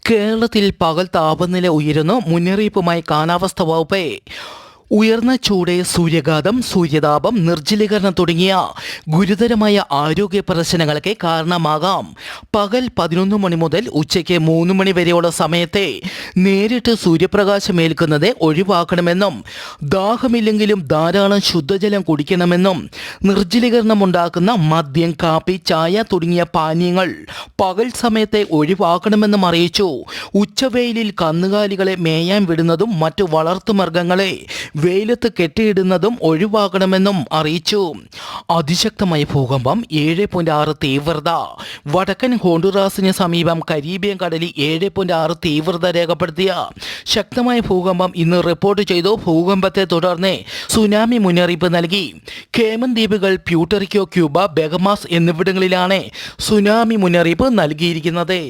കേരളത്തിൽ പകൽ താപനില ഉയരുന്നു. മുന്നറിയിപ്പുമായി കാലാവസ്ഥാ വകുപ്പ്. ഉയർന്ന ചൂട്, സൂര്യാഘാതം, സൂര്യതാപം, നിർജ്ജലീകരണം തുടങ്ങിയ ഗുരുതരമായ ആരോഗ്യ പ്രശ്നങ്ങൾക്ക് കാരണമാകാം. പകൽ 11 മണി മുതൽ ഉച്ചയ്ക്ക് 3 മണി വരെയുള്ള സമയത്തെ നേരിട്ട് സൂര്യപ്രകാശം ഏൽക്കുന്നത് ഒഴിവാക്കണമെന്നും ദാഹമില്ലെങ്കിലും ധാരാളം ശുദ്ധജലം കുടിക്കണമെന്നും നിർജ്ജലീകരണം ഉണ്ടാക്കുന്ന മദ്യം, കാപ്പി, ചായ തുടങ്ങിയ പാനീയങ്ങൾ പകൽ സമയത്തെ ഒഴിവാക്കണമെന്നും അറിയിച്ചു. ഉച്ചവെയിലിൽ കന്നുകാലികളെ മേയാൻ വിടുന്നതും മറ്റു വളർത്തുമൃഗങ്ങളെ വെയിലത്ത് കെട്ടിയിടുന്നതും ഒഴിവാക്കണമെന്നും അറിയിച്ചു. അതിശക്തമായ ഭൂകമ്പം 7.6 തീവ്രത. വടക്കൻ ഹോണ്ടുറാസിന് സമീപം കരീബിയൻ കടലിൽ 7.6 തീവ്രത രേഖപ്പെടുത്തിയ ശക്തമായ ഭൂകമ്പം ഇന്ന് റിപ്പോർട്ട് ചെയ്തു. ഭൂകമ്പത്തെ തുടർന്ന് സുനാമി മുന്നറിയിപ്പ് നൽകി. കേമൻ ദ്വീപുകൾ, പ്യൂട്ടറിക്കോ, ക്യൂബ, ബഹമാസ് എന്നിവിടങ്ങളിലാണ് സുനാമി മുന്നറിയിപ്പ് നൽകിയിരിക്കുന്നത്.